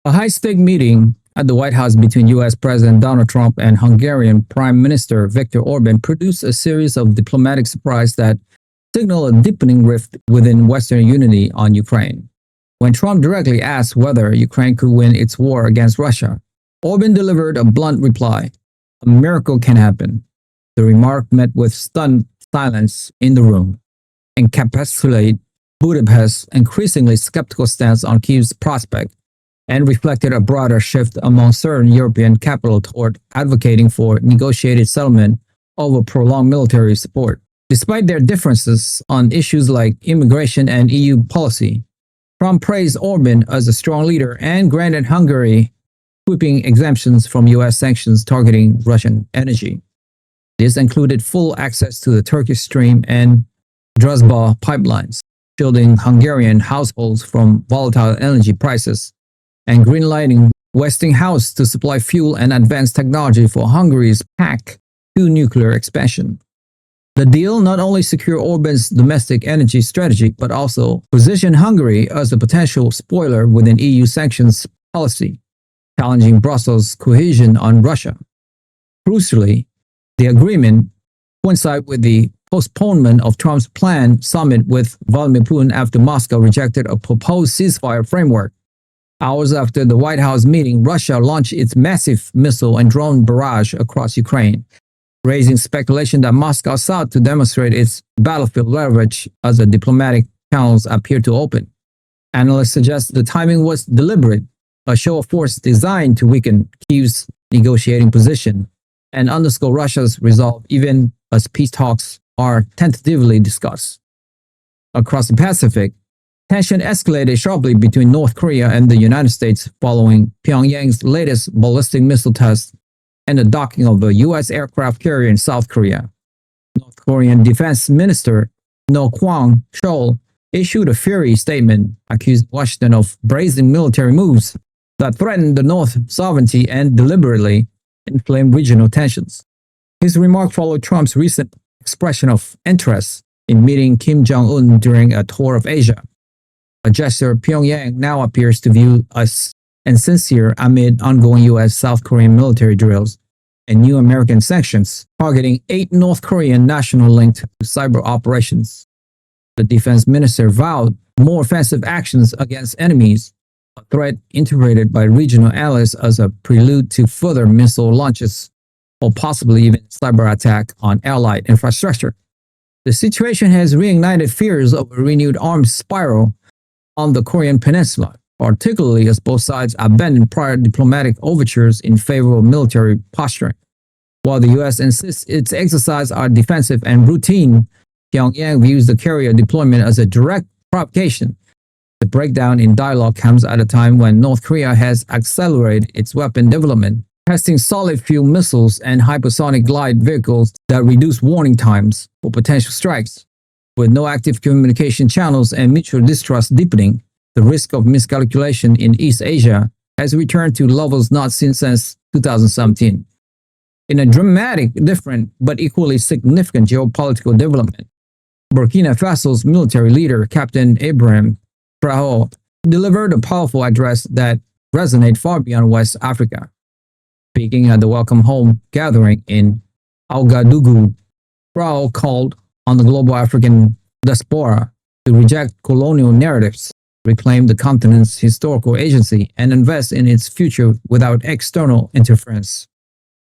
A high-stake meeting at the White House between U.S. President Donald Trump and Hungarian Prime Minister Viktor Orbán produced a series of diplomatic surprises that signal a deepening rift within Western unity on Ukraine. When Trump directly asked whether Ukraine could win its war against Russia, Orbán delivered a blunt reply: "A miracle can happen." The remark met with stunned silence in the room, encapsulated Budapest's increasingly skeptical stance on Kyiv's prospect, and reflected a broader shift among certain European capitals toward advocating for negotiated settlement over prolonged military support. Despite their differences on issues like immigration and EU policy, Trump praised Orbán as a strong leader and granted Hungary sweeping exemptions from U.S. sanctions targeting Russian energy. This included full access to the Turkish Stream and Druzhba pipelines, shielding Hungarian households from volatile energy prices, and greenlighting Westinghouse to supply fuel and advanced technology for Hungary's pact to nuclear expansion. The deal not only secured Orbán's domestic energy strategy, but also positioned Hungary as a potential spoiler within EU sanctions policy, challenging Brussels' cohesion on Russia. Crucially, the agreement coincided with the postponement of Trump's planned summit with Vladimir Putin after Moscow rejected a proposed ceasefire framework. Hours after the White House meeting, Russia launched its massive missile and drone barrage across Ukraine, raising speculation that Moscow sought to demonstrate its battlefield leverage as the diplomatic channels appeared to open. Analysts suggest the timing was deliberate, a show of force designed to weaken Kyiv's negotiating position and underscore Russia's resolve even as peace talks are tentatively discussed. Across the Pacific, tension escalated sharply between North Korea and the United States following Pyongyang's latest ballistic missile test and the docking of a U.S. aircraft carrier in South Korea. North Korean Defense Minister No Kwang Chol issued a fiery statement accusing Washington of brazen military moves that threatened the North's sovereignty and deliberately inflamed regional tensions. His remark followed Trump's recent expression of interest in meeting Kim Jong-un during a tour of Asia, a gesture Pyongyang now appears to view as insincere amid ongoing U.S.-South Korean military drills and new American sanctions targeting 8 North Korean nationals linked to cyber operations. The defense minister vowed more offensive actions against enemies, a threat interpreted by regional analysts as a prelude to further missile launches or possibly even cyber attack on allied infrastructure. The situation has reignited fears of a renewed arms spiral on the Korean peninsula, particularly as both sides abandoned prior diplomatic overtures in favor of military posturing. While the U.S. insists its exercises are defensive and routine, Pyongyang views the carrier deployment as a direct provocation. The breakdown in dialogue comes at a time when North Korea has accelerated its weapon development, testing solid-fuel missiles and hypersonic glide vehicles that reduce warning times for potential strikes. With no active communication channels and mutual distrust deepening, the risk of miscalculation in East Asia has returned to levels not seen since 2017. In a dramatic, different, but equally significant geopolitical development, Burkina Faso's military leader, Captain Ibrahim, Traore, delivered a powerful address that resonated far beyond West Africa. Speaking at the Welcome Home gathering in Ouagadougou, Traore called on the global African diaspora to reject colonial narratives, reclaim the continent's historical agency, and invest in its future without external interference.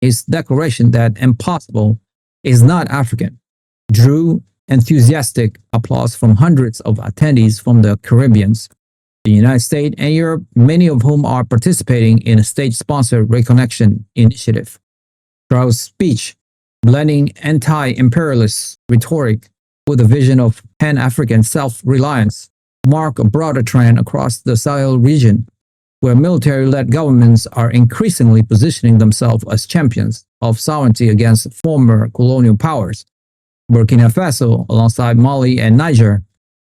His declaration that impossible is not African drew enthusiastic applause from hundreds of attendees from the Caribbean, the United States, and Europe, many of whom are participating in a state-sponsored reconnection initiative. Traore's speech, blending anti-imperialist rhetoric with a vision of pan-African self-reliance, mark a broader trend across the Sahel region, where military-led governments are increasingly positioning themselves as champions of sovereignty against former colonial powers. Burkina Faso, alongside Mali and Niger,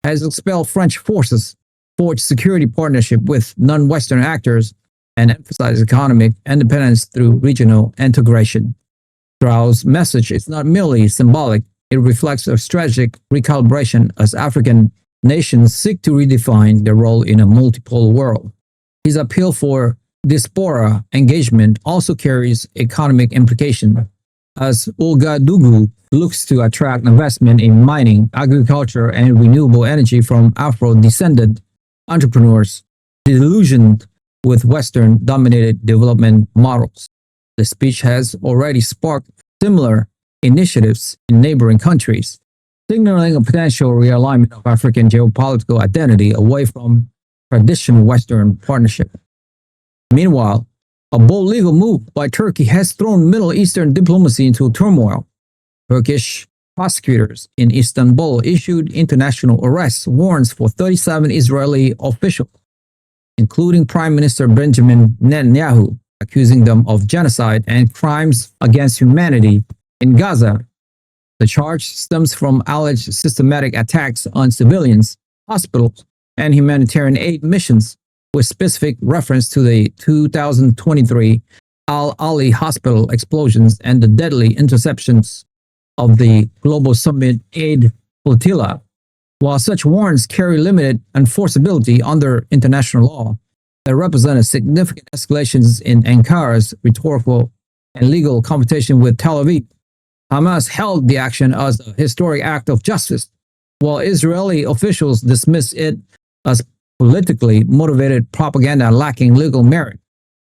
has expelled French forces, forged security partnership with non-Western actors, and emphasized economic independence through regional integration. Traore's message is not merely symbolic, it reflects a strategic recalibration as African nations seek to redefine their role in a multipolar world. His appeal for Diaspora engagement also carries economic implication, as Ouagadougou looks to attract investment in mining, agriculture, and renewable energy from Afro-descended entrepreneurs disillusioned with Western-dominated development models. The speech has already sparked similar initiatives in neighboring countries, signaling a potential realignment of African geopolitical identity away from traditional Western partnership. Meanwhile, a bold legal move by Turkey has thrown Middle Eastern diplomacy into turmoil. Turkish prosecutors in Istanbul issued international arrest warrants for 37 Israeli officials, including Prime Minister Benjamin Netanyahu, accusing them of genocide and crimes against humanity in Gaza. The charge stems from alleged systematic attacks on civilians, hospitals, and humanitarian aid missions, with specific reference to the 2023 Al-Ahli Hospital explosions and the deadly interceptions of the global Sumud aid flotilla. While such warrants carry limited enforceability under international law, they represent significant escalations in Ankara's rhetorical and legal competition with Tel Aviv. Hamas hailed the action as a historic act of justice, while Israeli officials dismissed it as politically motivated propaganda lacking legal merit.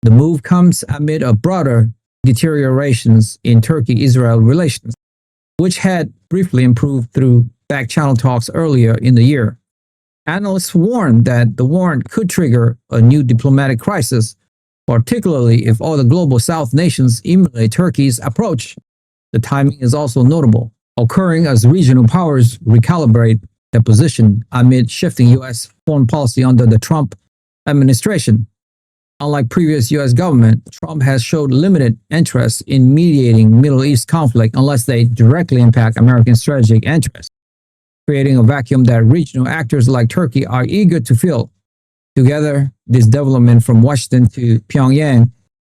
The move comes amid a broader deteriorations in Turkey-Israel relations, which had briefly improved through back-channel talks earlier in the year. Analysts warned that the warrant could trigger a new diplomatic crisis, particularly if all the global South nations emulate Turkey's approach. The timing is also notable, occurring as regional powers recalibrate their position amid shifting U.S. foreign policy under the Trump administration. Unlike previous U.S. government, Trump has showed limited interest in mediating Middle East conflict unless they directly impact American strategic interests, creating a vacuum that regional actors like Turkey are eager to fill. Together, this development from Washington to Pyongyang,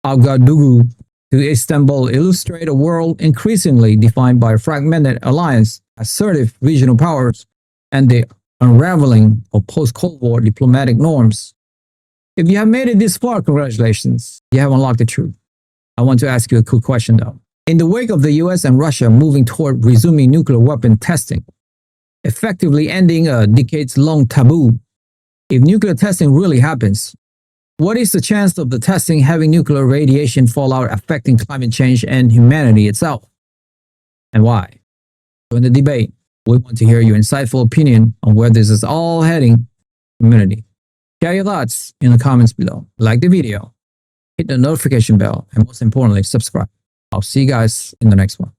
Ouagadougou to Istanbul illustrate a world increasingly defined by a fragmented alliance, assertive regional powers, and the unraveling of post-Cold War diplomatic norms. If you have made it this far, congratulations, you have unlocked the truth. I want to ask you a quick question though. In the wake of the US and Russia moving toward resuming nuclear weapon testing, effectively ending a decades-long taboo, if nuclear testing really happens, what is the chance of the testing having nuclear radiation fallout affecting climate change and humanity itself? And why? During the debate, we want to hear your insightful opinion on where this is all heading. Community. Share your thoughts in the comments below. Like the video, hit the notification bell, and most importantly, subscribe. I'll see you guys in the next one.